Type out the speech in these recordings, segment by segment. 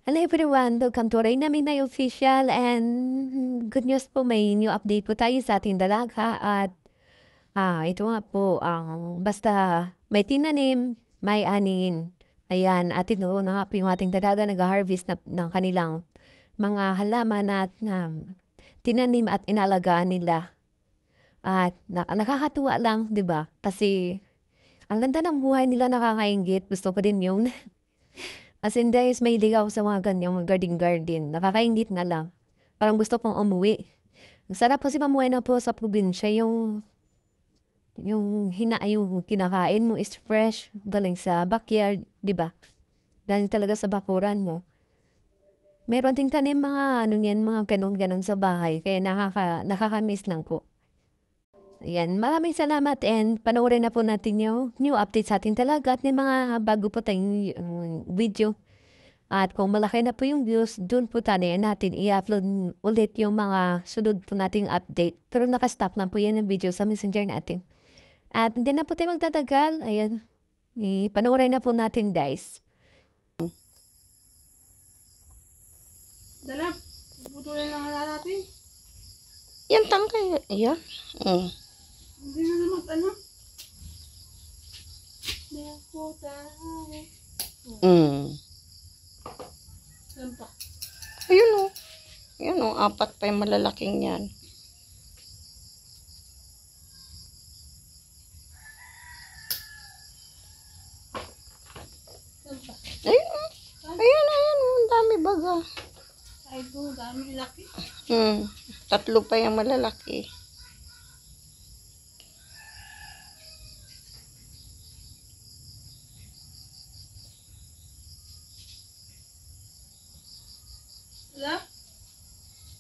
Hello everyone, welcome to Reyna Minay Official and good news po, may new update po tayo sa ating dalaga at ito nga po, basta may tinanim, may anin. Ayan, at ito na nga po yung ating dalaga nag-harvest ng kanilang mga halaman at tinanim at inalagaan nila. At nakakatuwa lang, di ba? Kasi ang ganda ng buhay nila, nakakaingit. Gusto ko din yung as in guys, mahilig ako sa mga ganyang mga garden-garden. Nakakaingit na lang. Parang gusto pong umuwi. Ang sarap kasi mamuhay na po sa probinsya. Yung kinakain mo is fresh. Galing sa backyard, di ba? Galing talaga sa bakuran mo. Meron ding tanim mga mga ganun-ganun sa bahay. Kaya nakakamiss lang po. Ayan, maraming salamat and panoorin na po natin yung new update sa ating talaga at may mga bago po tayong video. At kung malaki na po yung views, dun po natin i-upload ulit yung mga sunod po nating update. Pero nakastop lang po yan yung video sa messenger natin. At hindi na po tayo magtatagal. Ayan, panoorin na po natin guys. Dala, putulin lang natin. Yan tangkay. Ayan. Hindi na naman ano. Dako tayo. Saan pa? Ayun o. Ayun o. 4 pa yung malalaking yan. Saan pa? Ayun o. Ayan, ayan o. Ang dami baga. Ay po, dami laki. 3 pa yung malalaki. Wala?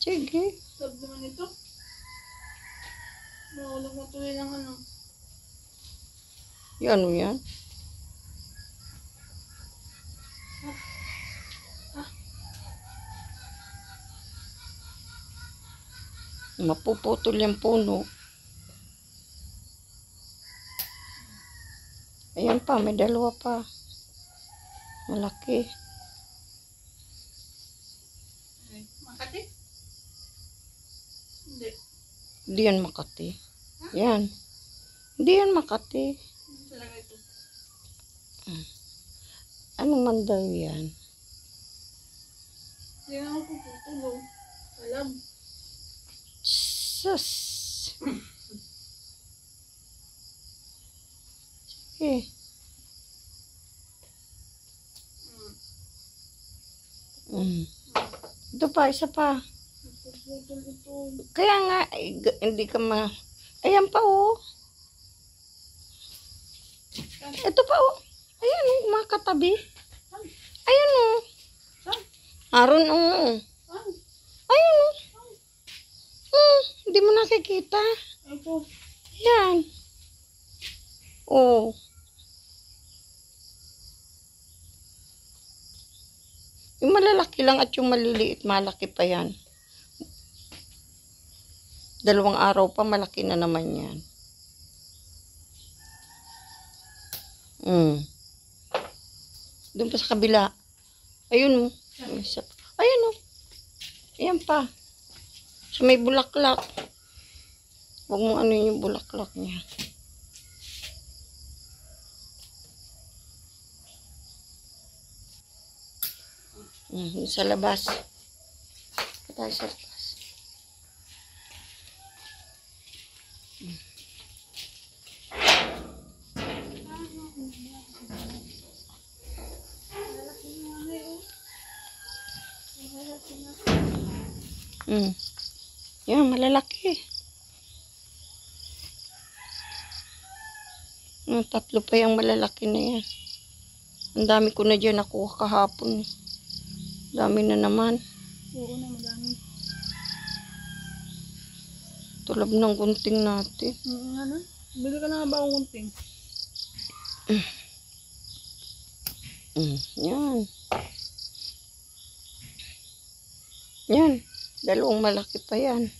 Sige. Sab naman ito. Mahulog na tuloy ng ano. Yan o yan. Mapuputol yung puno. Ayan pa, may 2 pa. Malaki. Ay, Makati? Hindi. Hindi yan Makati. Yan. Hindi yan Makati. Ano talaga ito? Ano man daw yan? Hindi na ako puputulong. Alam. Sus. Sige. Ito pa, isa pa. Puputol ito. Kaya nga, hindi ka Ayan pa oh. Ito pa oh. Ayan oh, mga katabi. Ayan oh. Saan? Aron oh. Saan? Ayan oh. Hindi mo nakikita. Ito. Yan. Oh. Yung malalaki lang at yung maliliit, malaki pa yan. 2 araw pa, malaki na naman yan. Doon pa sa kabila. Ayun oh. Ayun oh. Ayan pa. So may bulaklak. Huwag mo ano yung bulaklak niya. Sa labas. Patay sa labas. Yan, malalaki. 3 pa yung malalaki na yan. Ang dami ko na dyan nakuha kahapon. Dami na naman. Puro na madami. Tulab ng gunting natin. Ano? Bili ka na ba ang gunting? Yan. Yan. 2 malaki pa yan.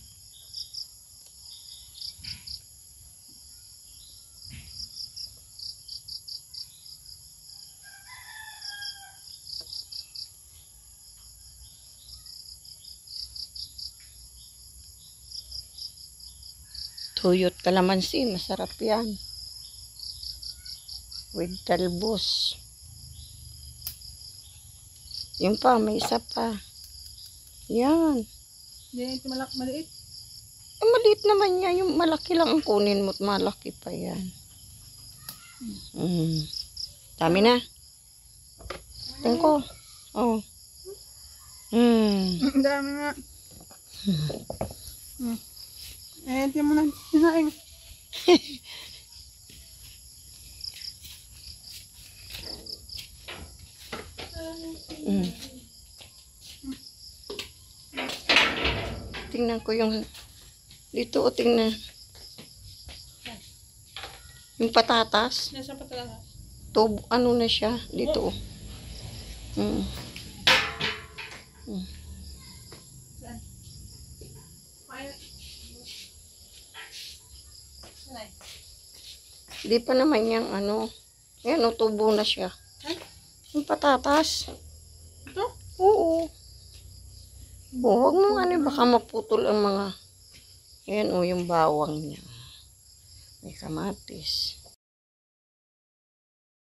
Tuyot kalamansi, masarap yan. With talbos. Yung pa, may isa pa. Yan. Hindi, ito maliit. Maliit naman yan. Yung malaki lang ang kunin mo at malaki pa yan. Dami na. Tingnan ko. Oh. Ang dami nga. Ito mo na sinaing. Tingnan ko yung dito o tingnan. Yung patatas. Nasa pa talaga. To, ano na siya dito. Saan? Di pa naman yung ano. Yan o, tubo na siya. Ay, Yung patatas. ito? Oo. Huwag mo ano, baka maputol ang mga. Yan o, yung bawang niya. May kamatis.